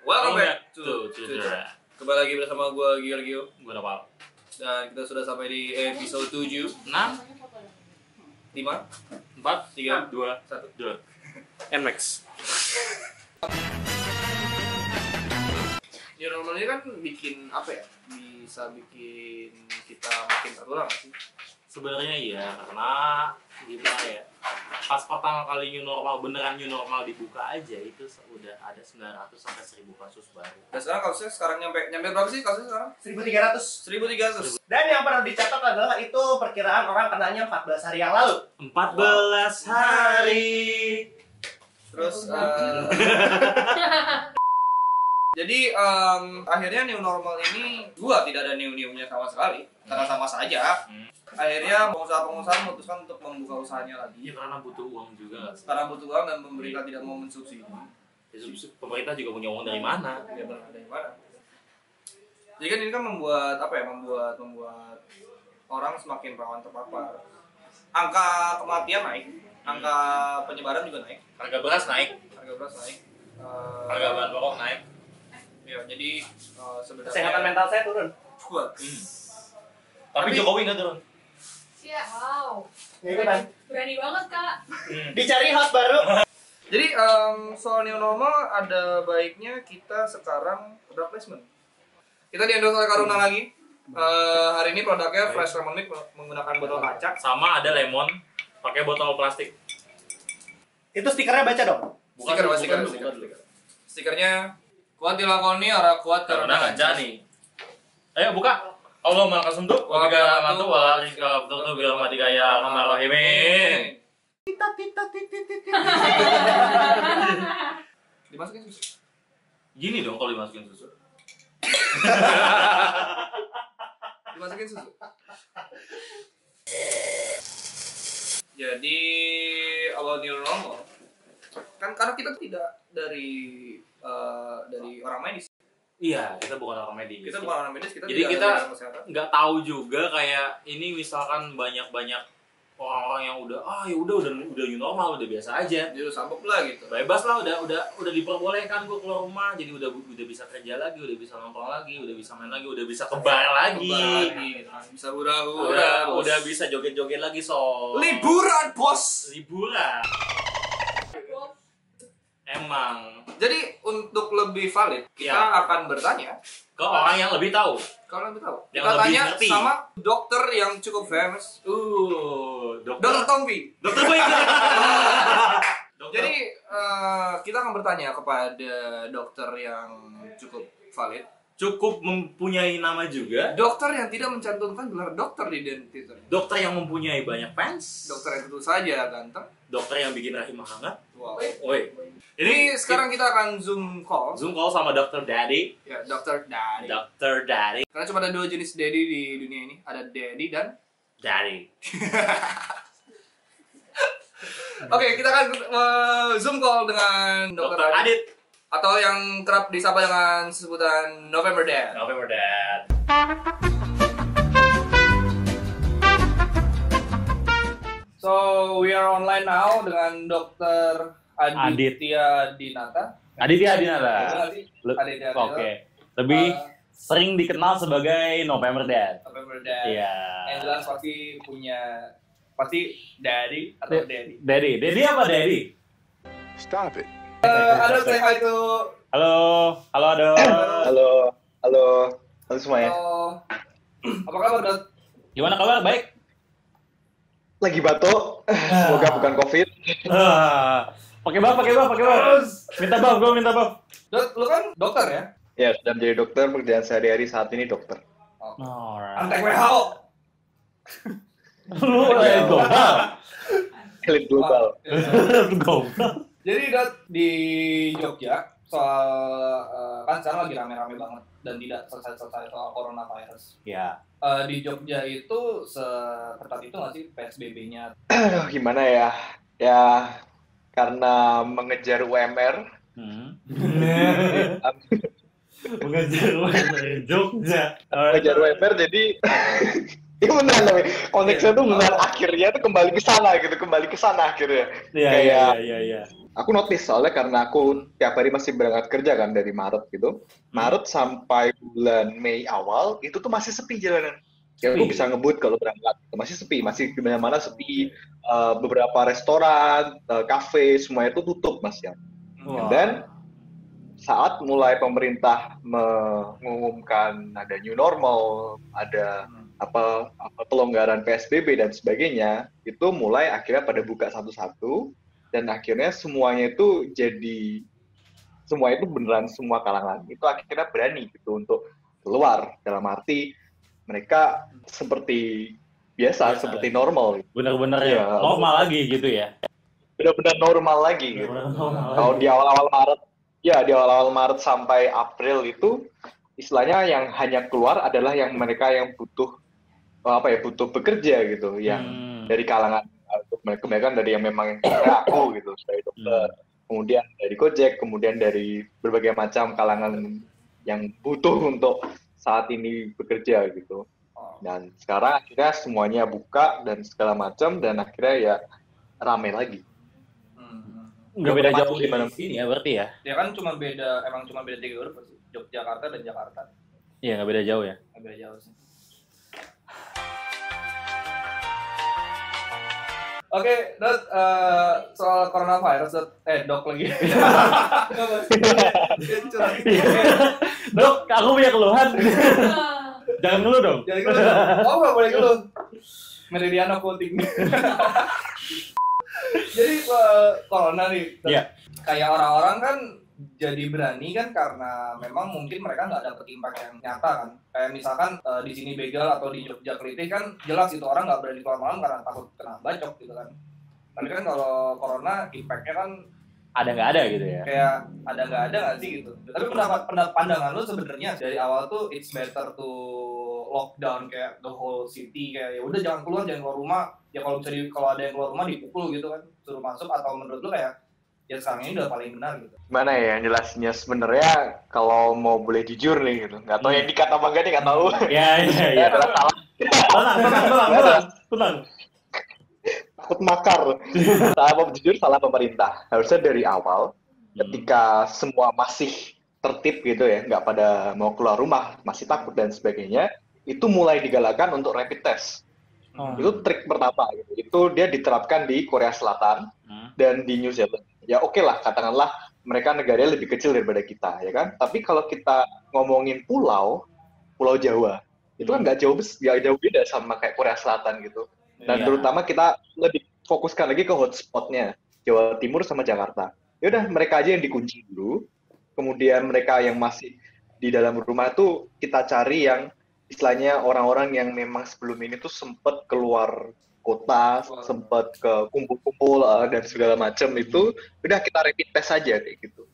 Welcome back to Cedera. Kembali lagi bersama gue Giorgio. Gue Napal. Dan kita sudah sampai di episode 7 6 5 5 4 3 2 1 NMAX. New normal ini kan bikin apa ya? Bisa bikin kita makin tertular nggak sih? Sebenarnya iya, karena gimana ya, pas pertama kali new normal, beneran new normal dibuka aja itu udah ada 900 sampai 1000 kasus baru. Dan sekarang kasusnya nyampe berapa sih kasusnya sekarang? 1.300. 1.300. Dan yang perlu dicatat adalah itu perkiraan orang kenanya 14 hari yang lalu. 14 hari. Terus jadi akhirnya new normal ini gua tidak ada new-newnya sama sekali karena sama saja. Akhirnya pengusaha-pengusaha memutuskan untuk membuka usahanya lagi. Iya, karena butuh uang juga. Karena butuh uang dan pemerintah tidak mau mensubsidi. Pemerintah juga punya uang dari mana? Ya benar, dari mana? Jadi kan ini kan membuat apa ya? Membuat orang semakin rawan terpapar. Angka kematian naik, angka penyebaran juga naik, Harga beras naik, harga beras naik, harga bahan pokok naik. ya jadi sebenarnya Kesehatan mental saya turun. kuat. Tapi Jokowi nggak turun. Ya, wow. Ikutan. Berani banget, Kak. Dicari host baru. Jadi soal new normal ada baiknya kita sekarang product placement. Kita di-endorse oleh Karuna lagi. Hari ini produknya Fresh Lemon Mix menggunakan botol kaca. Sama ada lemon pakai botol plastik. Itu stikernya baca dong. Stiker. Stikernya kuat dilakoni, arah kuat Karena karena aja nih. Ayo buka. Allah maha kasunduk, wa biga mantu wa rizqa betul bilang mati gaya Rahim. Dimasukin susu. Gini dong kalau dimasukin susu. Dimasukin susu. Jadi awal new normal kan karena kita tidak dari orang medis. Iya, kita bukan orang medis. Kita bukan orang medis, kita Jadi tidak kita ada bidang kesehatan. nggak tahu juga kayak ini misalkan banyak orang-orang yang ya udah new normal, udah biasa aja. Jadi sambok lah gitu. Bebas lah, udah diperbolehkan gue keluar rumah, jadi udah bisa kerja lagi, udah bisa nongkrong lagi, udah bisa main lagi, udah bisa ke bar lagi. Gitu kan. Bisa hura-hura. Udah bisa joget-joget lagi Liburan, bos. Liburan. Emang Jadi untuk lebih valid kita Ya. akan bertanya ke orang yang lebih tahu. kalau lebih tahu. Yang Kita lebih tanya ngerti. sama dokter yang cukup famous. Dokter Tompi. Dokter Boy. Jadi kita akan bertanya kepada dokter yang cukup valid, cukup mempunyai nama juga, dokter yang tidak mencantumkan gelar dokter di identitas, dokter yang mempunyai banyak fans, dokter yang tentu saja ganteng. dokter yang bikin rahim hangat. Wow. Woi. Jadi sekarang kita akan zoom call. Zoom call sama Dokter Daddy. Ya, dokter Daddy. Dokter Daddy. Karena cuma ada 2 jenis daddy di dunia ini, ada daddy dan Daddy. Oke, kita akan zoom call dengan dokter Dokter Adit. atau yang kerap disapa dengan sebutan November Dad. November Dad. So we are online now dengan Dokter Aditya Dinata. Aditya Dinata. Aditya Dinata. Oke. Lebih sering dikenal sebagai November Dad. November Dad. Iya. Yang jelas pasti daddy atau daddy. Daddy apa Daddy? Stop it. Ada say hi to Halo, Ado. Halo semuanya. Apa kabar, Dok? Gimana kabar? Baik. Lagi batuk. Semoga bukan COVID. Pakai buff. Minta buff. Dok, lu kan dokter ya? Ya, sudah menjadi dokter, pekerjaan sehari-hari saat ini dokter. Antek WHO. Lu global. Elit global. Jadi Dok, di Jogja soal kan sekarang lagi rame-rame banget dan tidak selesai soal coronavirus. Ya. Di Jogja itu seketat itu nggak sih PSBB-nya? Aduh, gimana ya? Ya, karena mengejar UMR. Mengejar dari Jogja. Mengejar UMR jadi Ini beneran tapi konteksnya tuh beneran akhirnya tuh kembali ke sana gitu, kembali ke sana akhirnya. Iya. Aku notice soalnya karena aku tiap hari masih berangkat kerja kan dari Maret gitu. Maret sampai bulan Mei awal itu tuh masih sepi jalanan. Ya aku Sepi? bisa ngebut kalau berangkat. Masih sepi, masih di mana-mana sepi. Beberapa restoran, kafe, semuanya itu tutup Mas ya. Dan saat mulai pemerintah mengumumkan ada new normal, ada apa pelonggaran PSBB dan sebagainya, itu mulai akhirnya pada buka satu-satu dan akhirnya semuanya itu semua itu beneran semua kalangan itu akhirnya berani gitu untuk keluar, dalam arti mereka seperti biasa, seperti normal. Bener-bener Ya, normal lagi gitu ya. benar-benar normal lagi gitu. Bener-bener normal Kalau lagi. di awal-awal Maret, ya di awal-awal Maret sampai April itu istilahnya yang hanya keluar adalah yang mereka yang butuh butuh bekerja gitu, yang dari kalangan kebanyakan dari yang memang kayak aku gitu, sebagai dokter, kemudian dari Gojek, kemudian dari berbagai macam kalangan yang butuh untuk saat ini bekerja gitu. Dan sekarang akhirnya semuanya buka dan segala macam dan akhirnya ya rame lagi. Nggak beda jauh Di mana? di sini ya berarti ya? Ya kan cuma beda 3 huruf sih. Yogyakarta dan Jakarta. Iya nggak beda jauh ya. Nggak beda jauh sih. Oke, Dot, soal coronavirus, Dok lagi. Dok, aku punya keluhan. Jangan dulu dong. Jadi oh nggak boleh dulu. Meridiano quoting. Jadi corona nih, Iya. kayak orang-orang kan jadi berani kan karena memang mungkin mereka nggak dapet impact yang nyata kan. Kayak misalkan di sini begal atau di Jogja Kelitih kan jelas itu orang nggak berani keluar malam karena takut kena bacok gitu kan. Tapi kan kalau corona impactnya kan Ada nggak ada gitu ya? kayak ada nggak sih gitu. Tapi pandangan lu sebenarnya dari awal tuh it's better to lockdown kayak the whole city, kayak ya udah jangan keluar rumah, ya kalau bisa kalau ada yang keluar rumah dipukul gitu kan, suruh masuk, atau menurut lu kayak ya sekarang ini udah paling benar gitu. Gimana ya yang jelasnya sebenarnya kalau mau boleh jujur nih gitu, nggak tahu yang dikata apa enggak nih, nggak tahu. Iya. Ya adalah salah, Tenang. takut makar. Salah mau jujur, salah pemerintah. Harusnya dari awal ketika semua masih tertib gitu ya, nggak pada mau keluar rumah, masih takut dan sebagainya, itu mulai digalakkan untuk rapid test. Itu trik pertama gitu. Itu dia diterapkan di Korea Selatan dan di New Zealand. Ya oke lah, katakanlah mereka negaranya lebih kecil daripada kita, ya kan? Tapi kalau kita ngomongin Pulau Jawa, itu kan nggak jauh beda sama kayak Korea Selatan gitu. Dan terutama kita lebih fokuskan lagi ke hotspotnya, Jawa Timur sama Jakarta. Ya udah, mereka aja yang dikunci dulu. Kemudian mereka yang masih di dalam rumah itu kita cari yang istilahnya orang-orang yang memang sebelum ini tuh sempat keluar kota, sempat ke kumpul-kumpul dan segala macam, itu udah kita rapid test aja kayak gitu.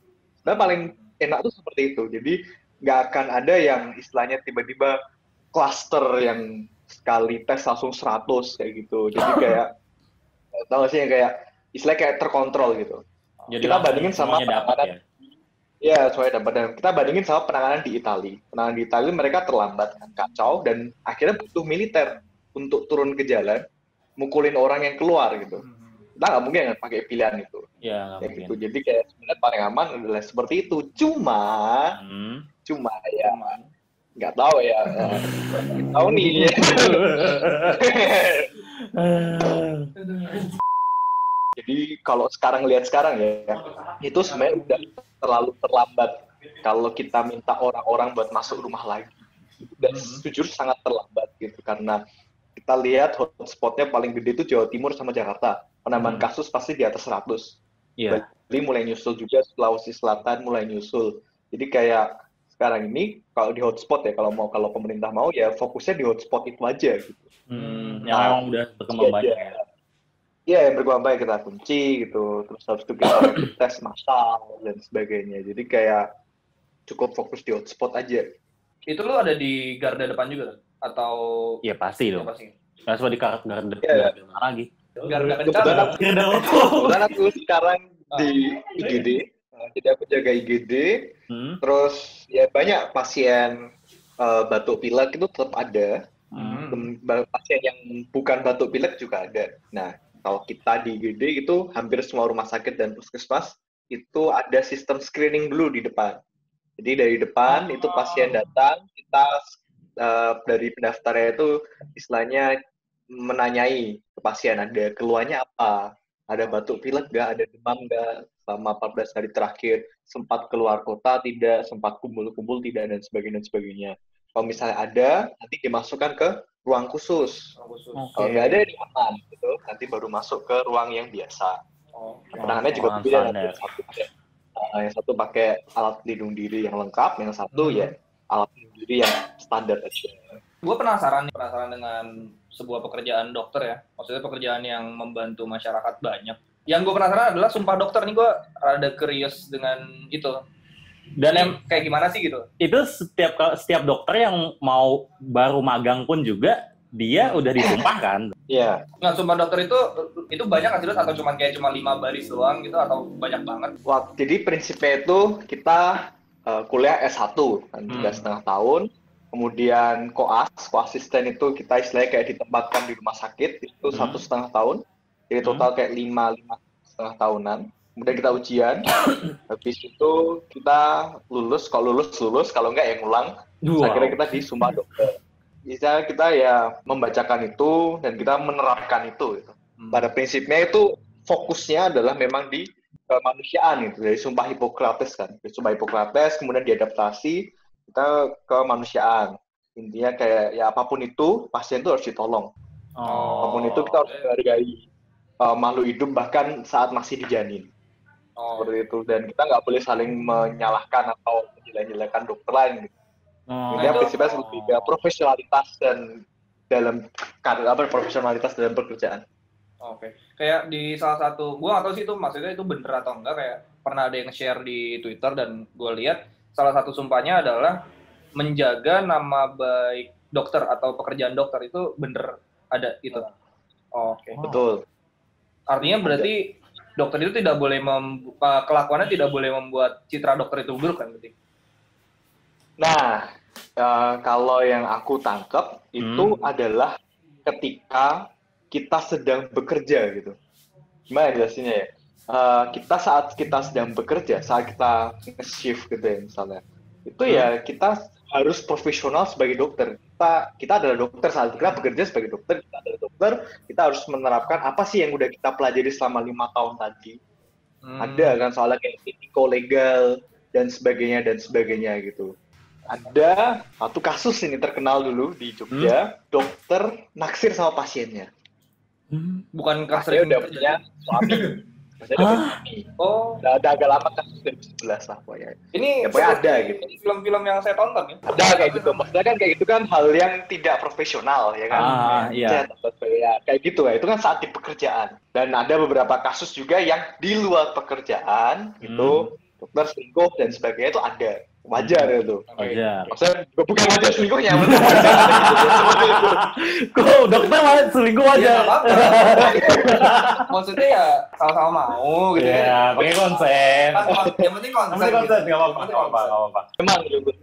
Nah paling enak tuh seperti itu. Jadi nggak akan ada yang istilahnya tiba-tiba cluster yang sekali tes langsung 100 kayak gitu. Jadi kayak tau gak sih yang kayak istilahnya kayak terkontrol gitu. Jadi kita bandingin sama dapat ya. Ya, soalnya dapat. Dan kita bandingin sama penanganan di Italia. Penanganan di Italia mereka terlambat, kan, kacau, dan akhirnya butuh militer untuk turun ke jalan, mukulin orang yang keluar gitu. Kita nggak mungkin pakai pilihan itu. Iya, nggak mungkin. Gitu. Jadi kayak sebenarnya paling aman adalah seperti itu. Cuma ya nggak tahu ya. Tahu nih. Jadi kalau lihat sekarang ya, itu sebenarnya udah terlalu terlambat kalau kita minta orang-orang buat masuk rumah lagi. Dan jujur sangat terlambat gitu, karena kita lihat hotspotnya paling gede itu Jawa Timur sama Jakarta. Penambahan kasus pasti di atas 100. Iya. Bali mulai nyusul juga, Sulawesi Selatan mulai nyusul. Jadi kayak sekarang ini kalau di hotspot ya, kalau pemerintah mau ya fokusnya di hotspot itu aja gitu. Yang memang udah berkembang banyak ya. Iya, yang berkembang banyak kita kunci gitu, terus habis itu kita rapid test massal dan sebagainya. Jadi kayak cukup fokus di hotspot aja. Itu lo ada di garda depan juga atau? Iya pasti dong. Pasti. Nggak semua di garda depan lagi. Garda kencana. Kebetulan aku sekarang di IGD, jadi aku jaga IGD. Terus ya banyak pasien batuk pilek itu tetap ada. Pasien yang bukan batuk pilek juga ada. Nah, Kalau kita di IGD itu hampir semua rumah sakit dan puskesmas itu ada sistem screening dulu di depan. Jadi dari depan itu pasien datang, kita dari pendaftarnya itu istilahnya menanyai ke pasien ada keluhannya apa, ada batuk pilek nggak, ada demam nggak, selama 14 hari terakhir sempat keluar kota tidak, sempat kumpul-kumpul tidak, dan sebagainya. Kalau misalnya ada, nanti dimasukkan ke ruang khusus. Kalau nggak ada, di aman, gitu. Nanti baru masuk ke ruang yang biasa. Penanganannya juga beda. Yang satu pakai alat pelindung diri yang lengkap, yang satu ya alat pelindung diri yang standar aja. Gue penasaran dengan sebuah pekerjaan dokter ya. Maksudnya pekerjaan yang membantu masyarakat banyak. Yang gue penasaran adalah sumpah dokter nih, gue rada curious dengan itu. Dan kayak gimana sih gitu? Itu setiap dokter yang mau baru magang pun juga dia udah disumpah kan? Iya. Nah, sumpah dokter itu banyak nggak sih, atau cuma 5 baris doang gitu, atau banyak banget? Wah, jadi prinsipnya itu kita kuliah S1 kan 3,5 tahun. Kemudian koasisten itu kita istilahnya kayak ditempatkan di rumah sakit itu 1,5 tahun. Jadi total kayak 5,5 tahunan. Kemudian kita ujian. Habis itu kita lulus. Kalau lulus, kalau enggak ya ngulang. Akhirnya kita disumpah dokter. Bisa kita ya membacakan itu dan kita menerapkan itu. Pada prinsipnya itu fokusnya adalah memang di kemanusiaan itu, dari sumpah Hippocrates kan. Dari sumpah Hippocrates kemudian diadaptasi kita ke kemanusiaan. Intinya kayak ya apapun itu pasien itu harus ditolong. Apapun itu kita harus menghargai makhluk hidup bahkan saat masih dijanin. Seperti itu, dan kita nggak boleh saling menyalahkan atau menjelek-jelekan dokter lain. Intinya prinsipnya lebih ke profesionalitas dan dalam profesionalitas dalam pekerjaan. Oke. Kayak di salah satu, gue nggak tahu sih itu maksudnya itu bener atau enggak, kayak pernah ada yang share di Twitter dan gue lihat salah satu sumpahnya adalah menjaga nama baik dokter atau pekerjaan dokter itu bener ada itu. Oke. Betul. Artinya berarti dokter itu tidak boleh kelakuannya tidak boleh membuat citra dokter itu buruk kan berarti? Nah, kalau yang aku tangkap itu adalah ketika kita sedang bekerja gitu. Gimana jelasinnya ya? Saat kita sedang bekerja, saat kita nge-shift gitu ya misalnya, itu ya kita harus profesional sebagai dokter. Kita adalah dokter, saat kita bekerja sebagai dokter, kita adalah dokter, kita harus menerapkan apa sih yang udah kita pelajari selama 5 tahun tadi. Ada kan soalnya kayak etiko legal dan sebagainya gitu. Ada satu kasus ini terkenal dulu di Jogja, dokter naksir sama pasiennya. Bukan Pasiennya udah punya suami. Udah agak lama kasus 2011 lah pokoknya. Ini ya, pokoknya ada gitu. Ini film-film yang saya tonton ya. Ada kayak gitu. Maksudnya kan kayak gitu kan hal yang tidak profesional ya kan. Iya. Ya, kayak gitu ya. Itu kan saat di pekerjaan. Dan ada beberapa kasus juga yang di luar pekerjaan gitu. Dokter selingkuh dan sebagainya itu ada. Wajar itu. Wajar. Maksudnya bukan wajar selingkuhnya. Kok dokter malah selingkuh wajar? Maksudnya ya sama-sama mau gitu ya. Pakai konsen. Yang penting konsen. Nggak apa-apa.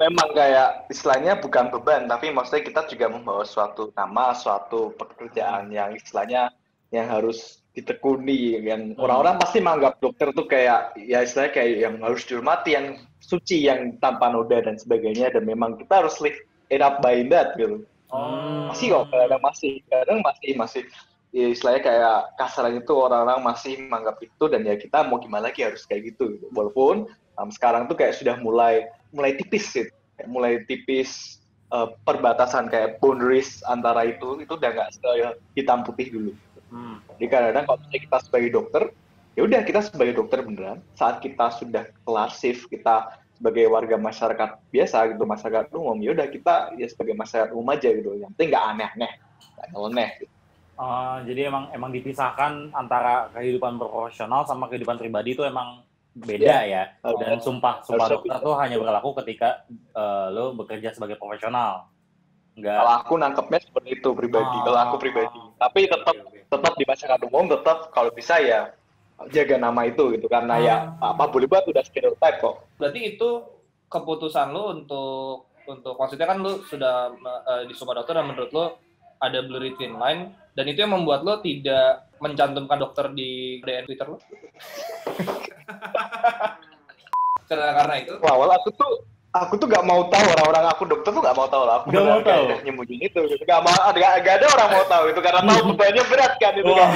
Memang kayak istilahnya bukan beban, tapi maksudnya kita juga membawa suatu nama, suatu pekerjaan yang istilahnya yang harus ditekuni, yang orang-orang pasti menganggap dokter tuh kayak ya istilahnya kayak yang harus dihormati, yang suci, yang tanpa noda dan sebagainya, dan memang kita harus live it up by that gitu. Masih kok kadang masih ya, istilahnya kayak kasarannya itu orang-orang masih menganggap itu, dan ya kita mau gimana lagi harus kayak gitu. Walaupun sekarang tuh kayak sudah mulai tipis gitu. Mulai tipis perbatasan kayak boundaries antara itu udah nggak hitam putih dulu. Jadi kadang-kadang kalau misalnya kita sebagai dokter, ya udah kita sebagai dokter beneran. Saat kita sudah kelar shift, kita sebagai warga masyarakat biasa gitu, masyarakat umum, ya udah kita ya sebagai masyarakat umum aja gitu. Yang penting nggak aneh-aneh, nggak nyeleneh. Gitu. Jadi emang dipisahkan antara kehidupan profesional sama kehidupan pribadi itu emang beda ya. Dan sumpah dokter tuh hanya berlaku ketika lo bekerja sebagai profesional. Kalau aku nangkepnya seperti itu pribadi. Kalau aku pribadi, tapi tetap di masyarakat umum tetap kalau bisa ya jaga nama itu gitu, karena ya apa boleh buat udah stereotype kok. Berarti itu keputusan lo untuk maksudnya kan lo sudah di sumpah dokter dan menurut lo ada blurry thin line, dan itu yang membuat lo tidak mencantumkan dokter di DM Twitter lo? Karena itu. Wah, awal aku tuh gak mau tahu orang-orang aku dokter tuh gak mau tahu lah. Aku Gak mau tahu. Nyembunyiin itu. Gitu. Gak ada orang mau tahu itu karena tahu bebannya berat kan itu kan.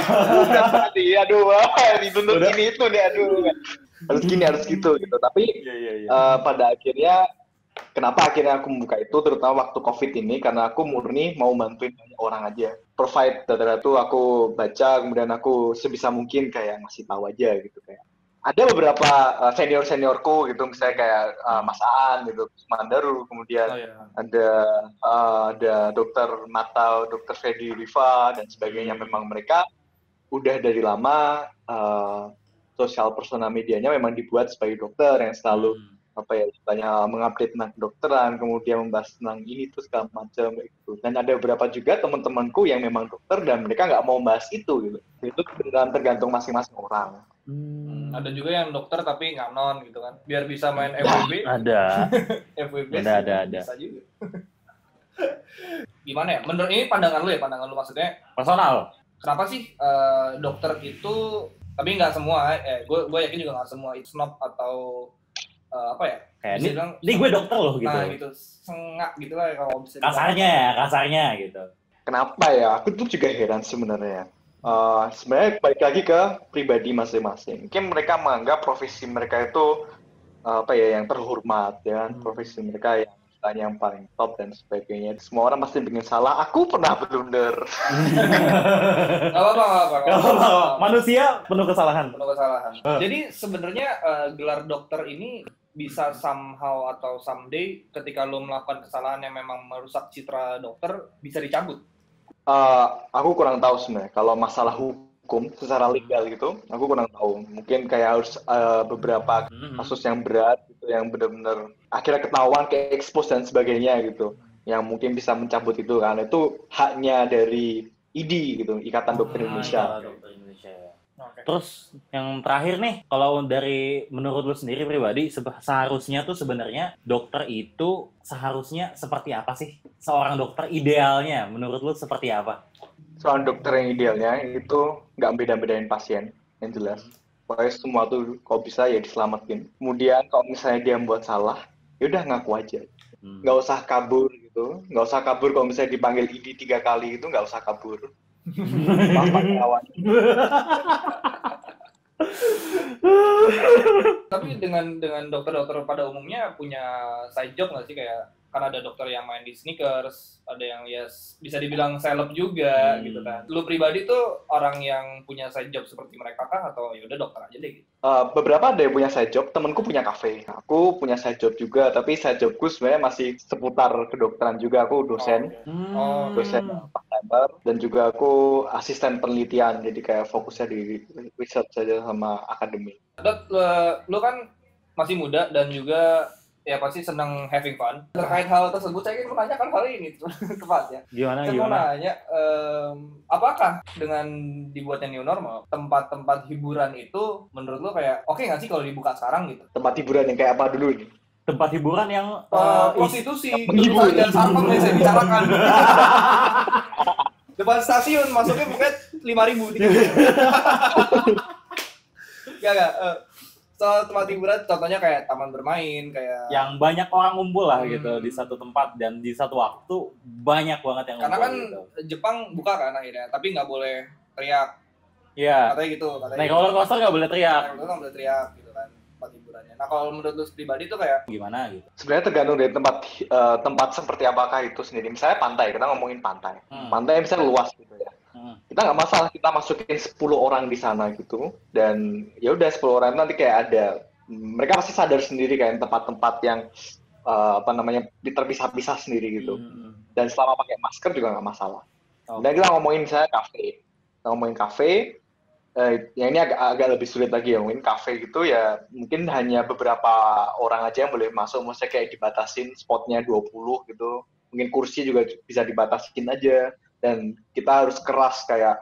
Berat banget nih, aduh, dituntut ini itu nih, aduh. Harus gini, harus gitu. Tapi pada akhirnya, kenapa akhirnya aku membuka itu, terutama waktu COVID ini, karena aku murni mau bantuin banyak orang aja. Provide data itu aku baca, kemudian aku sebisa mungkin kayak ngasih tahu aja gitu kayak. Ada beberapa senior-seniorku gitu, misalnya kayak Mas Aan gitu, Mandaru, kemudian ada dokter Mata, dokter Fedi Riva dan sebagainya. Memang mereka udah dari lama sosial persona medianya memang dibuat sebagai dokter yang selalu mengupdate tentang kedokteran, kemudian membahas tentang ini tuh segala macam gitu. Dan ada beberapa juga teman-temanku yang memang dokter dan mereka nggak mau membahas itu gitu. Itu tergantung masing-masing orang. Ada juga yang dokter tapi nggak non gitu kan, biar bisa main FWB. Ada. FWB ada. Bisa juga. Gimana ya? Menurut ini pandangan lu maksudnya? Personal. Kenapa sih dokter itu, tapi nggak semua, gue yakin juga nggak semua itu snob atau apa ya? Kayak ini gue dokter loh gitu. Nah gitu, sengak gitu lah kalau bisa. Kasarnya gitu. Kenapa ya? Aku tuh juga heran sebenarnya. Sebenarnya balik lagi ke pribadi masing-masing. Mungkin mereka menganggap profesi mereka itu yang terhormat, ya, profesi mereka yang paling top dan sebagainya. Semua orang pasti bikin salah. Aku pernah blunder. Gak apa-apa. Manusia penuh kesalahan. Jadi sebenarnya gelar dokter ini bisa somehow atau someday ketika lo melakukan kesalahan yang memang merusak citra dokter bisa dicabut. Aku kurang tahu sebenarnya kalau masalah hukum secara legal gitu, aku kurang tahu. Mungkin kayak harus beberapa kasus yang berat gitu, yang benar-benar akhirnya ketahuan, kayak expose dan sebagainya gitu, yang mungkin bisa mencabut itu karena itu haknya dari IDI gitu, Ikatan Dokter Indonesia. Okay. Terus yang terakhir nih, kalau dari menurut lu sendiri pribadi, seharusnya tuh sebenarnya dokter itu seharusnya seperti apa sih? Seorang dokter idealnya menurut lu seperti apa? Seorang dokter yang idealnya itu nggak beda-bedain pasien, yang jelas. Pokoknya semua tuh kalau bisa ya diselamatin. Kemudian kalau misalnya dia membuat salah, ya udah ngaku aja. Nggak usah kabur gitu. Nggak usah kabur kalau misalnya dipanggil ID 3 kali itu nggak usah kabur. Bapak kawan. Tapi dengan dokter-dokter pada umumnya punya side job nggak sih, kayak kan ada dokter yang main di sneakers, ada yang bisa dibilang seleb juga gitu kan. Lu pribadi tuh orang yang punya side job seperti mereka kah atau ya udah dokter aja deh gitu? Beberapa ada yang punya side job, temanku punya kafe. Aku punya side job juga, tapi side jobku sebenarnya masih seputar kedokteran juga. Aku dosen, dosen part-timer, dan juga aku asisten penelitian, jadi kayak fokusnya di research saja sama akademik. Dok, lu kan masih muda dan juga ya pasti senang having fun. Terkait hal tersebut, saya ingin menanyakan hal ini tepatnya. Gimana? Saya mau nanya, apakah dengan dibuatnya new normal, tempat-tempat hiburan itu menurut lo kayak oke nggak sih kalau dibuka sekarang gitu? Tempat hiburan yang kayak apa dulu nih? Tempat hiburan yang prostitusi, menghibur dan sarpam yang saya bicarakan. Depan stasiun masuknya bukan 5.000 Gak. Soal tempat hiburan, contohnya kayak taman bermain, kayak yang banyak orang ngumpul lah gitu di satu tempat dan di satu waktu banyak banget yang karena ngumpul. Kan gitu. Jepang buka kan akhirnya, tapi nggak boleh teriak. Iya. Katanya gitu. Naik roller coaster nggak boleh teriak. Naik roller coaster nggak boleh teriak gitu kan tempat hiburannya. Nah kalau menurut lu pribadi tuh kayak Gimana gitu? Sebenarnya tergantung dari tempat seperti apakah itu sendiri. Misalnya pantai, kita ngomongin pantai. Pantai misalnya luas gitu ya. Kita nggak masalah kita masukin 10 orang di sana gitu, dan ya udah 10 orang itu nanti kayak ada, mereka pasti sadar sendiri kayak tempat-tempat yang terpisah-pisah sendiri gitu, dan selama pakai masker juga nggak masalah. Dan kita ngomongin misalnya kafe, yang ini agak lebih sulit lagi ya, ngomongin kafe gitu ya, mungkin hanya beberapa orang aja yang boleh masuk, maksudnya kayak dibatasin spotnya 20 gitu, mungkin kursi juga bisa dibatasin aja. Dan kita harus keras kayak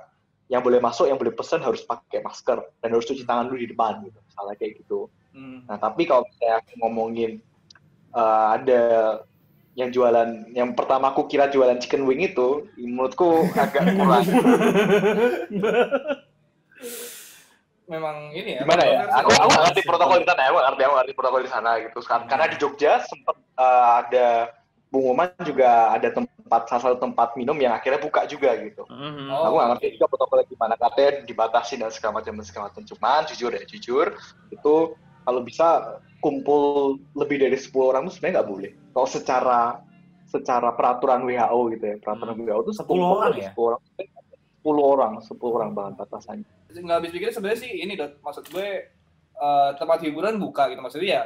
yang boleh masuk, yang boleh pesan harus pakai masker dan harus cuci tangan dulu di depan gitu, misalnya kayak gitu. Nah tapi kalau saya ngomongin ada yang jualan, yang pertama aku kira jualan chicken wing itu, menurutku agak kurang. memang ini ya. Gimana ya? Aku kontroversial. nggak ngerti protokol di sana, aku ngerti protokol di sana gitu. Karena di Jogja sempat ada pengumuman juga ada salah satu tempat minum yang akhirnya buka juga gitu. Oh, Aku nggak ngerti juga protokolnya gimana, katanya dibatasi dan segala macam. Cuman jujur itu kalau bisa kumpul lebih dari 10 orang itu sebenarnya nggak boleh. Kalau secara peraturan WHO gitu ya, peraturan WHO itu 10 orang ya? 10 orang banget batasannya. Nggak habis pikir sebenarnya sih ini Dot, maksud gue tempat hiburan buka gitu, maksudnya ya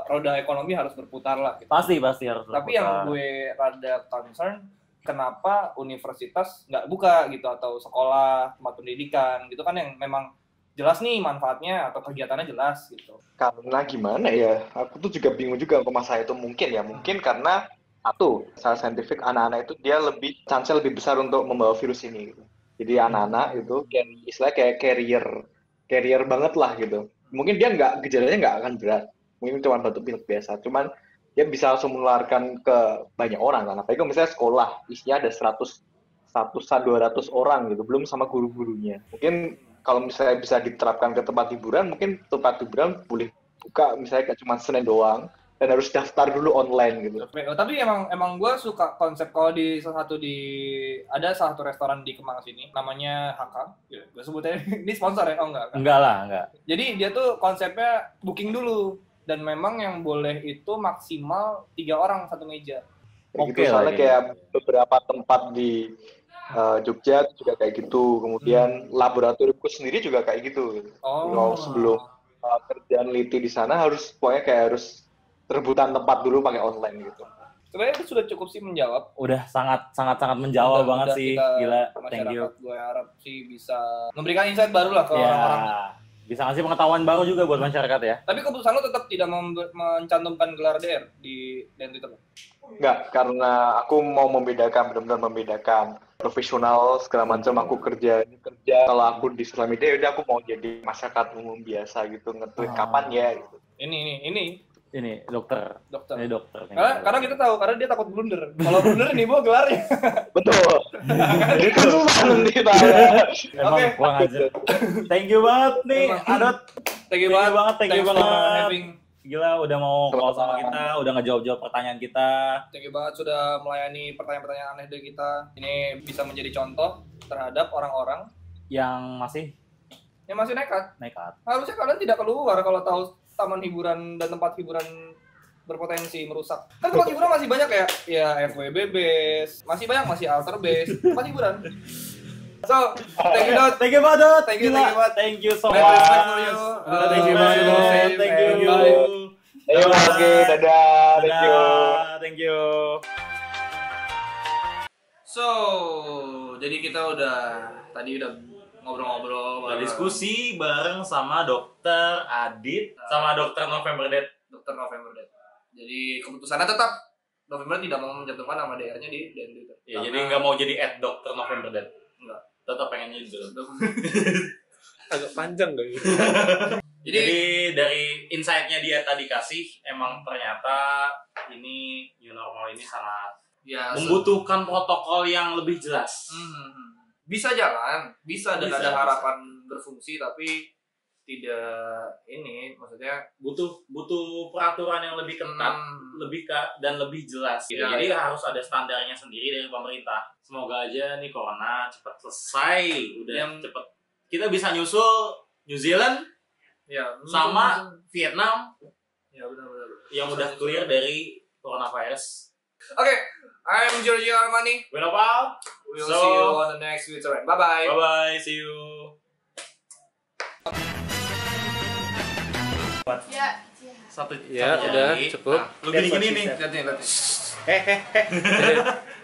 roda ekonomi harus berputar lah gitu. Pasti harus. Tapi yang gue rada concern, kenapa universitas nggak buka gitu, atau sekolah, tempat pendidikan gitu kan, yang memang jelas nih manfaatnya atau kegiatannya jelas gitu. Karena gimana ya, aku tuh juga bingung juga untuk masalah itu. Mungkin karena secara saintifik anak-anak itu dia chance lebih besar untuk membawa virus ini gitu. Jadi anak-anak itu istilahnya kayak carrier banget lah gitu. Mungkin dia gejalanya nggak akan berat, mungkin cuma batuk pilek biasa, cuman dia bisa langsung menularkan ke banyak orang kan. Apalagi misalnya sekolah isinya ada 100-200 orang gitu, belum sama guru-gurunya. Mungkin kalau misalnya bisa diterapkan ke tempat hiburan, mungkin tempat hiburan boleh buka misalnya kayak cuma Senin doang dan harus daftar dulu online gitu. Tapi emang gue suka konsep, kalau ada salah satu restoran di Kemang sini namanya HK. Ya, gue sebutnya ini sponsor ya? Oh enggak. Enggak. Jadi dia tuh konsepnya booking dulu, dan memang yang boleh itu maksimal 3 orang satu meja. Oke Gitu, lah, soalnya kayak beberapa tempat di Jogja juga kayak gitu. Kemudian laboratoriumku sendiri juga kayak gitu. Kalau sebelum kerjaan neliti di sana pokoknya harus rebutan tempat dulu pakai online gitu. Sebenarnya itu sudah cukup sih menjawab. Udah sangat menjawab banget Udah sih. kita, Gila, thank you. Gue harap sih bisa memberikan insight baru lah ke Ya, orang-orang. bisa ngasih pengetahuan baru juga buat masyarakat ya. Tapi keputusan lo tetap tidak mencantumkan gelar DR di Twitter? Enggak, karena aku mau benar-benar membedakan profesional segala macam. Aku kerja kalau aku di sosial media udah aku mau jadi masyarakat umum biasa gitu, nge-tweet kapan ya gitu. Ini dokter. Ini dokter. Karena kita tahu, karena dia takut blunder. Kalau blunder nih bawa gelarnya. Betul. Jadi itu nanti Emang Oke. kurang aja. Thank you banget nih, Adot. Thank you banget. Thank you Thanks for banget. having. Gila, udah mau call sama kita, udah ngejawab pertanyaan kita. Thank you banget sudah melayani pertanyaan-pertanyaan aneh dari kita. Ini bisa menjadi contoh terhadap orang-orang Yang masih nekat. nekat. Harusnya kalian tidak keluar kalau tahu taman hiburan dan tempat hiburan berpotensi merusak. Kan tempat hiburan masih banyak ya FWB base, masih banyak, masih alter base, tempat hiburan. So, thank you Dot. Thank you banget, Dot. Thank you, Gila. thank you banget. Thank you so Great much. respect for you. Thank you banget, Dot. Safe Thank you. and bye. Terima kasih, dadah, thank you. Thank you. So, jadi kita tadi udah ngobrol-ngobrol, Udah diskusi bareng sama dokter Adit sama dokter November Dead. Dokter November Dead. Jadi keputusannya tetap November tidak mau mencantumkan nama DR-nya di Twitter. Ya, jadi nggak mau jadi dokter November Dead. Enggak. Tetap pengennya gitu. Agak panjang gak gitu? Jadi dari insight-nya dia tadi kasih, emang ternyata ini new normal ini sangat membutuhkan protokol yang lebih jelas. Bisa jalan, bisa dan Bisa, ada bisa. harapan berfungsi, tapi tidak maksudnya butuh peraturan yang lebih ketat, dan lebih jelas. Gitu. Ya, Jadi ya. harus ada standarnya sendiri dari pemerintah. Semoga aja nih corona cepat selesai, cepat kita bisa nyusul New Zealand ya sama Vietnam ya benar. yang udah clear dari coronavirus. Oke, I'm Giorgio Armani. Well, We'll see you on the next video. Bye bye. bye, see you. Ya, Satu Ya, satu udah, jari. cukup. Nah, lu gini-gini nih. Lihat nih. Hehehe.